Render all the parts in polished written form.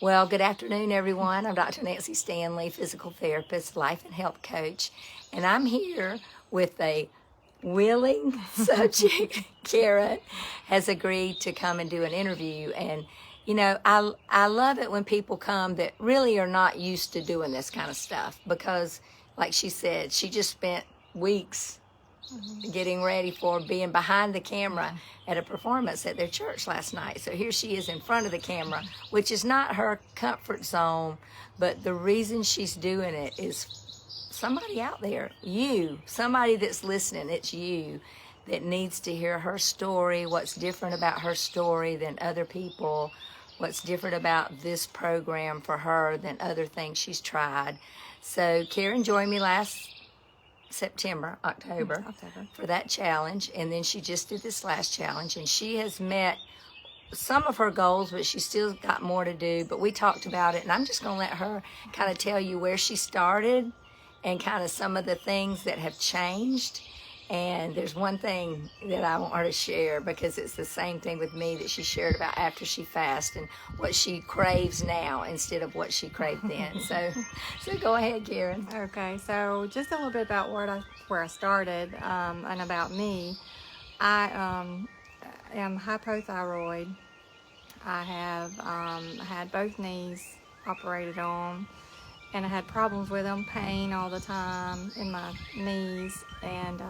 Well, good afternoon, everyone. I'm Dr. Nancy Stanley, physical therapist, life and health coach, and I'm here with a willing subject. Karen has agreed to come and do an interview, and you know, I love it when people come that really are not used to doing this kind of stuff because, like she said, she just spent weeks getting ready for being behind the camera at a performance at their church last night. So here she is in front of the camera, which is not her comfort zone, but the reason she's doing it is somebody out there, somebody that's listening, it's you that needs to hear her story, what's different about her story than other people, what's different about this program for her than other things she's tried. So Karen joined me last October for that challenge, and then she just did this last challenge, and she has met some of her goals, but she's still got more to do. But we talked about it, and I'm just going to let her kind of tell you where she started and kind of some of the things that have changed. And there's one thing that I want her to share because it's the same thing with me that she shared about after she fasted and what she craves now instead of what she craved then. So go ahead, Karen. Okay, so just a little bit about where I started and about me. I am hypothyroid. I have had both knees operated on, and I had problems with them, pain all the time in my knees, and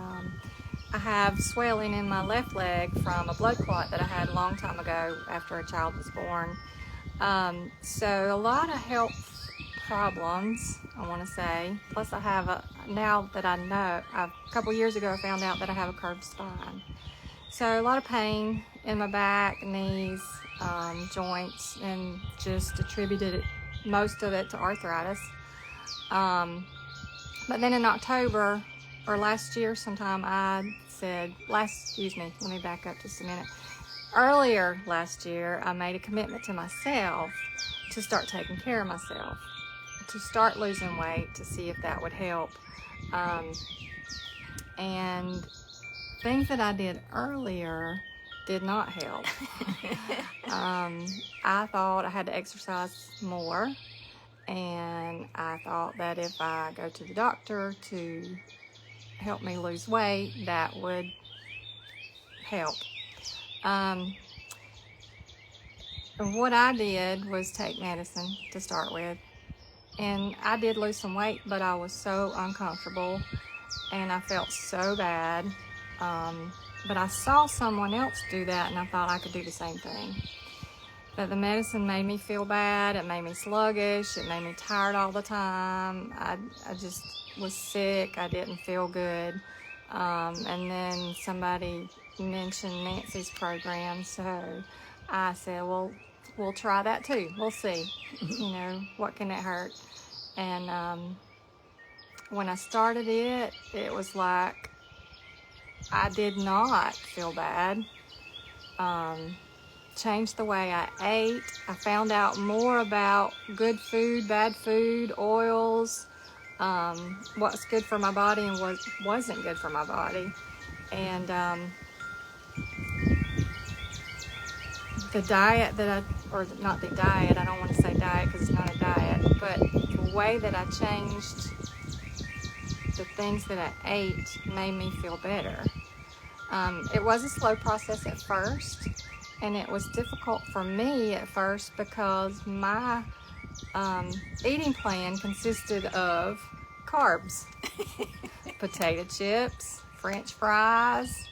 I have swelling in my left leg from a blood clot that I had a long time ago after a child was born. So a lot of health problems, I want to say. Plus I have now that I know, a couple years ago I found out that I have a curved spine. So a lot of pain in my back, knees, joints, and just attributed most of it to arthritis. But then in October, or last year sometime, let me back up just a minute. Earlier last year, I made a commitment to myself to start taking care of myself, to start losing weight, to see if that would help. And things that I did earlier did not help. I thought I had to exercise more, and I thought that if I go to the doctor to help me lose weight, that would help. And what I did was take medicine to start with, and I did lose some weight, but I was so uncomfortable and I felt so bad. But I saw someone else do that, and I thought I could do the same thing. But the medicine made me feel bad, it made me sluggish, it made me tired all the time. I just was sick, I didn't feel good. And then somebody mentioned Nancy's program, so I said, well, we'll try that too. We'll see, what can it hurt? And when I started it, it was like I did not feel bad. Changed the way I ate. I found out more about good food, bad food, oils, what's good for my body and what wasn't good for my body. And the diet that I don't want to say diet because it's not a diet, but the way that I changed the things that I ate made me feel better. It was a slow process at first, and it was difficult for me at first because my eating plan consisted of carbs, potato chips, French fries,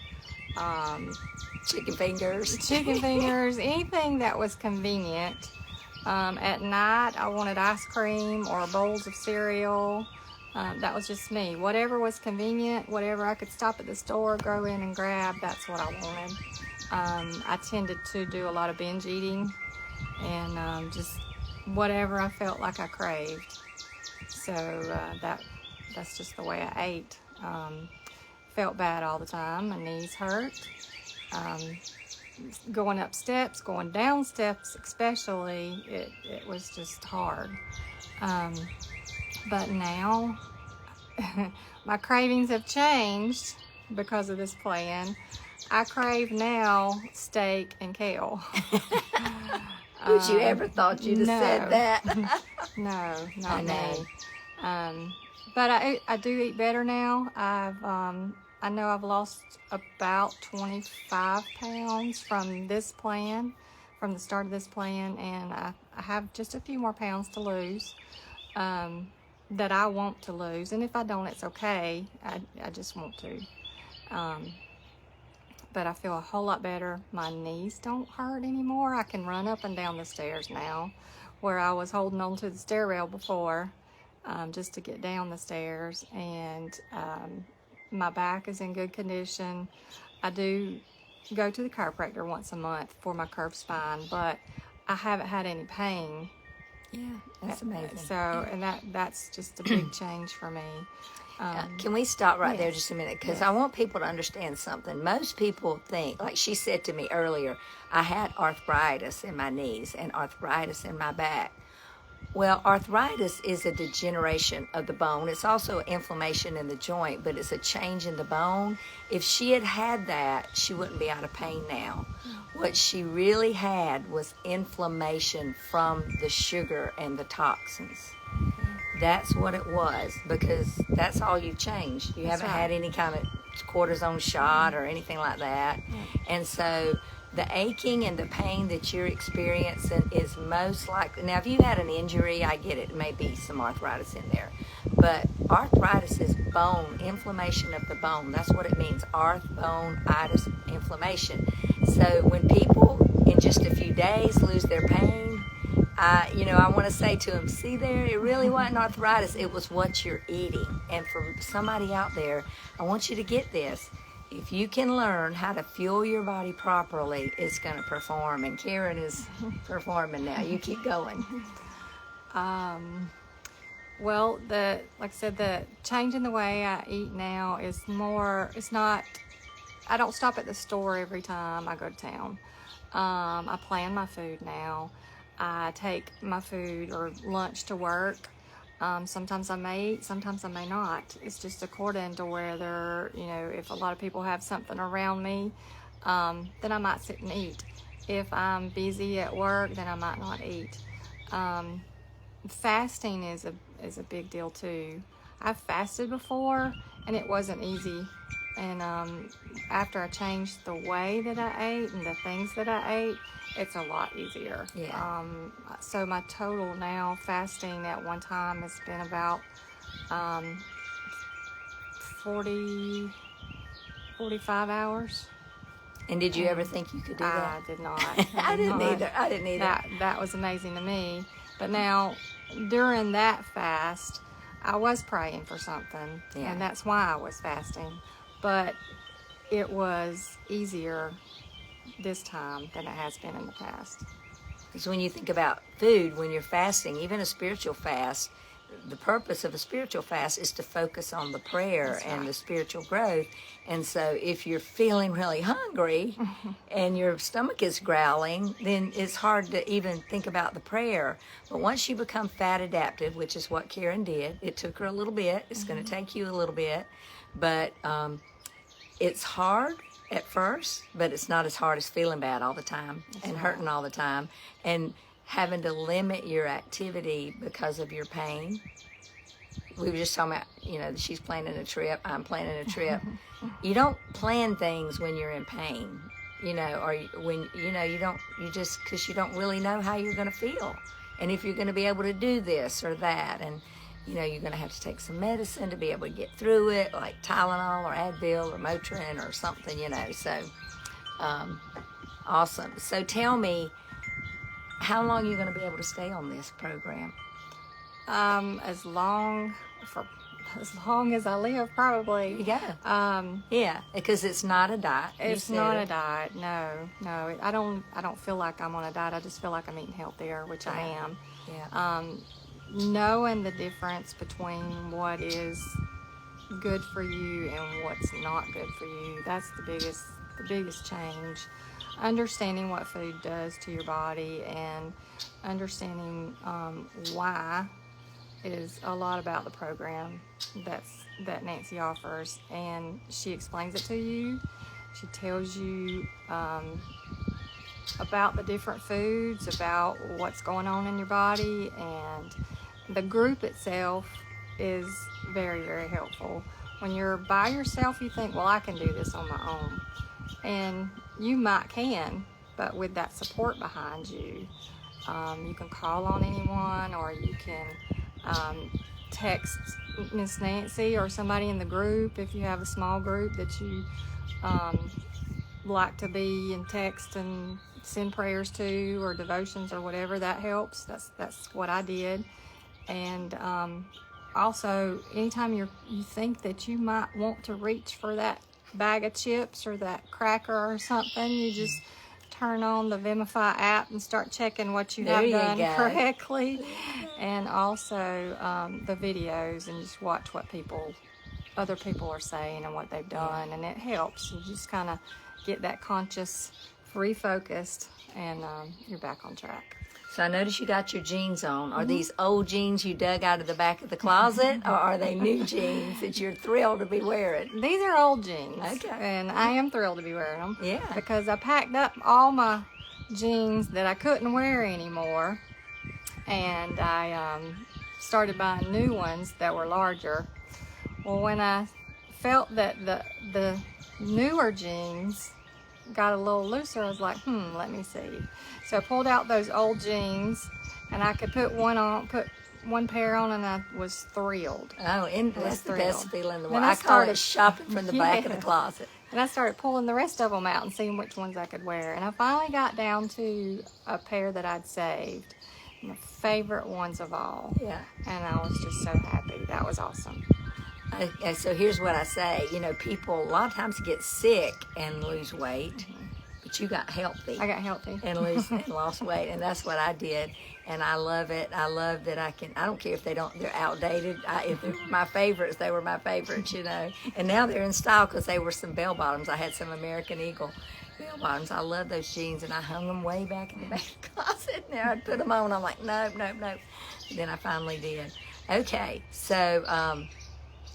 Chicken fingers, anything that was convenient. At night, I wanted ice cream or bowls of cereal. That was just me. Whatever was convenient, whatever I could stop at the store, go in and grab, that's what I wanted. I tended to do a lot of binge eating and just whatever I felt like I craved. So that's just the way I ate. Felt bad all the time. My knees hurt. Going up steps, going down steps especially, it was just hard. But now my cravings have changed because of this plan. I crave now steak and kale. Would you ever thought you'd have said that? No, I not know. me. But I do eat better now. I know I've lost about 25 pounds from this plan, from the start of this plan, and I have just a few more pounds to lose that I want to lose. And if I don't, it's okay. I just want to. But I feel a whole lot better. My knees don't hurt anymore. I can run up and down the stairs now, where I was holding on to the stair rail before, just to get down the stairs. And my back is in good condition. I do go to the chiropractor once a month for my curved spine, but I haven't had any pain. Yeah, that's amazing. So, and that's just a big change for me. Can we stop right there yes. just a minute? Because Yes. I want people to understand something. Most people think, like she said to me earlier, I had arthritis in my knees and arthritis in my back. Well, arthritis is a degeneration of the bone. It's also inflammation in the joint, but it's a change in the bone. If she had had that, she wouldn't be out of pain now. What she really had was inflammation from the sugar and the toxins. That's what it was, because that's all you've changed. You haven't had any kind of cortisone shot or anything like that. And so the aching and the pain that you're experiencing is most likely, now if you had an injury, I get it, may be some arthritis in there. But arthritis is bone, inflammation of the bone. That's what it means, arth-bone-itis, inflammation. So when people in just a few days lose their pain, I want to say to them, see there, it really wasn't arthritis, it was what you're eating. And for somebody out there, I want you to get this. If you can learn how to fuel your body properly, it's going to perform. And Karen is performing now. You keep going. Well, like I said, the change in the way I eat now is more, it's not, I don't stop at the store every time I go to town. I plan my food now. I take my food or lunch to work. Sometimes I may eat, sometimes I may not. It's just according to whether, if a lot of people have something around me, then I might sit and eat. If I'm busy at work, then I might not eat. Fasting is a big deal too. I've fasted before and it wasn't easy. And after I changed the way that I ate and the things that I ate, it's a lot easier. Yeah. So my total now fasting at one time has been about 45 hours. And did you ever think you could do that? I did not. I didn't either. I didn't either. That was amazing to me. But now, during that fast, I was praying for something, Yeah. and that's why I was fasting. But it was easier this time than it has been in the past. Because when you think about food, when you're fasting, even a spiritual fast, the purpose of a spiritual fast is to focus on the prayer and the spiritual growth. And so if you're feeling really hungry and your stomach is growling, then it's hard to even think about the prayer. But once you become fat adaptive, which is what Karen did, it took her a little bit. It's going to take you a little bit. But it's hard at first, but it's not as hard as feeling bad all the time and hurting all the time and having to limit your activity because of your pain. We were just talking about, she's planning a trip, I'm planning a trip. You don't plan things when you're in pain, or when, because you don't really know how you're going to feel and if you're going to be able to do this or that. And, you're going to have to take some medicine to be able to get through it, like Tylenol or Advil or Motrin or something, So, awesome. So tell me, how long are you going to be able to stay on this program? As long as I live, probably. Yeah. Yeah, because it's not a diet. It's not a diet. No. I don't feel like I'm on a diet. I just feel like I'm eating healthier, which I am. Yeah. Knowing the difference between what is good for you and what's not good for you, that's the biggest change. Understanding what food does to your body and understanding why is a lot about the program that Nancy offers, and she explains it to you. She tells you about the different foods, about what's going on in your body, and the group itself is very, very helpful. When you're by yourself, you think, well, I can do this on my own. And you might can, but with that support behind you, you can call on anyone, or you can text Miss Nancy or somebody in the group if you have a small group that you like to be and text and send prayers to, or devotions or whatever. That helps. That's what I did. And also, anytime you think that you might want to reach for that bag of chips or that cracker or something, you just turn on the Vimify app and start checking what you have done correctly, and also the videos, and just watch what other people are saying and what they've done, and it helps. You just kind of get that conscious refocused, and you're back on track. So I noticed you got your jeans on. Are these old jeans you dug out of the back of the closet, or are they new jeans that you're thrilled to be wearing? These are old jeans. Okay. And I am thrilled to be wearing them. Yeah. Because I packed up all my jeans that I couldn't wear anymore, and I started buying new ones that were larger. Well, when I felt that the newer jeans got a little looser, I was like, let me see. So I pulled out those old jeans, and I could put one pair on, and I was thrilled. Oh, and that's the best feeling in the world. I call it shopping from the back of the closet. And I started pulling the rest of them out and seeing which ones I could wear. And I finally got down to a pair that I'd saved, my favorite ones of all. Yeah. And I was just so happy. That was awesome. So here's what I say. People a lot of times get sick and lose weight, but you got healthy. I got healthy. And lost weight, and that's what I did. And I love it. I love that I don't care if they're outdated. If they were my favorites, they were my favorites, And now they're in style because they were some bell bottoms. I had some American Eagle bell bottoms. I love those jeans, and I hung them way back in the back of the closet. Now I'd put them on. I'm like, nope. Then I finally did. Okay, so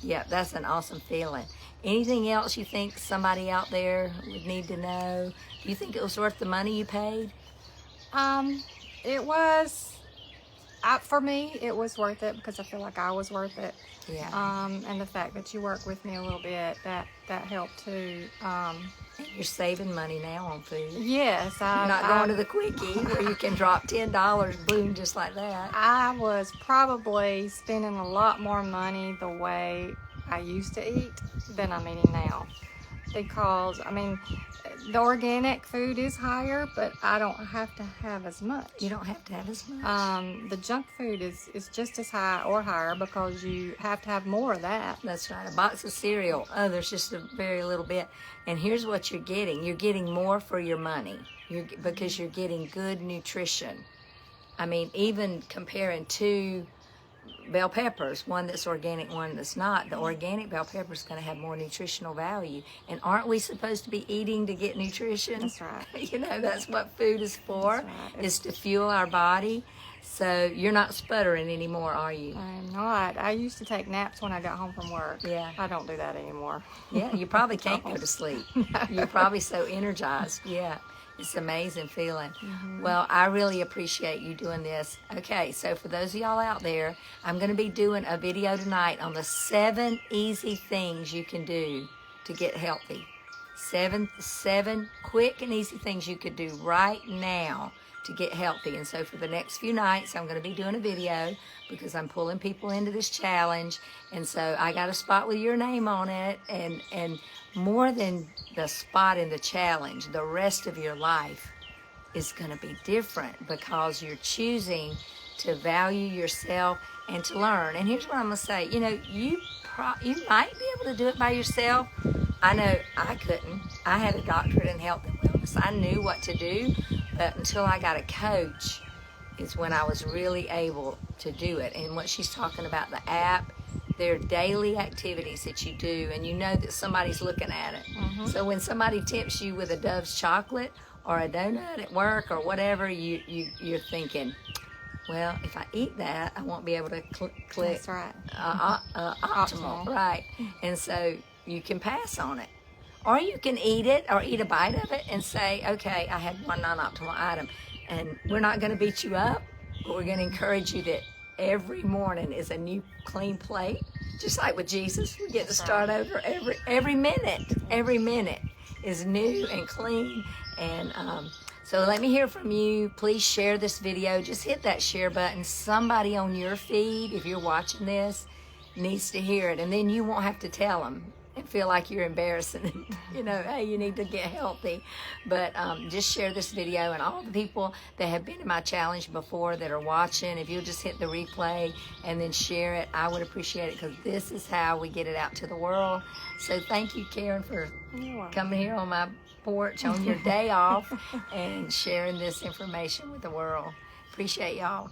yeah, that's an awesome feeling. Anything else you think somebody out there would need to know? Do you think it was worth the money you paid? It was, for me, it was worth it, because I feel like I was worth it. Yeah. And the fact that you work with me a little bit, that helped too. And you're saving money now on food. Yes. You're not going to the quickie where you can drop $10, boom, just like that. I was probably spending a lot more money the way I used to eat than I'm eating now. Because, the organic food is higher, but I don't have to have as much. You don't have to have as much. The junk food is just as high or higher, because you have to have more of that. That's right. A box of cereal, there's just a very little bit. And here's what you're getting. You're getting more for your money because you're getting good nutrition. Even comparing two bell peppers, one that's organic, one that's not, the organic bell pepper is going to have more nutritional value. And aren't we supposed to be eating to get nutrition? That's right. That's what food is for, right. is to fuel our body. So you're not sputtering anymore, are you? I'm not. I used to take naps when I got home from work. Yeah. I don't do that anymore. Yeah, you probably can't go to sleep. You're probably so energized. Yeah. It's an amazing feeling. Mm-hmm. Well, I really appreciate you doing this. Okay, so for those of y'all out there, I'm going to be doing a video tonight on the 7 easy things you can do to get healthy. Seven quick and easy things you could do right now to get healthy. And so for the next few nights, I'm going to be doing a video because I'm pulling people into this challenge. And so I got a spot with your name on it. And more than the spot in the challenge, the rest of your life is going to be different because you're choosing to value yourself and to learn. And here's what I'm going to say. You might be able to do it by yourself. I know I couldn't. I had a doctorate in health and wellness. I knew what to do, but until I got a coach is when I was really able to do it. And what she's talking about, the app, they're daily activities that you do, and you know that somebody's looking at it. Mm-hmm. So when somebody tempts you with a Dove's chocolate or a donut at work or whatever, you're thinking, well, if I eat that, I won't be able to click. That's right. Optimal, right. And so you can pass on it. Or you can eat it or eat a bite of it and say, okay, I had one non-optimal item. And we're not going to beat you up, but we're going to encourage you that every morning is a new clean plate. Just like with Jesus, we get to start over every minute. Every minute is new and clean. And so let me hear from you. Please share this video. Just hit that share button. Somebody on your feed, if you're watching this, needs to hear it. And then you won't have to tell them and feel like you're embarrassing, hey, you need to get healthy. But just share this video, and all the people that have been in my challenge before that are watching, if you'll just hit the replay and then share it, I would appreciate it, because this is how we get it out to the world. So thank you, Karen, for coming here on my porch on your day off and sharing this information with the world. Appreciate y'all.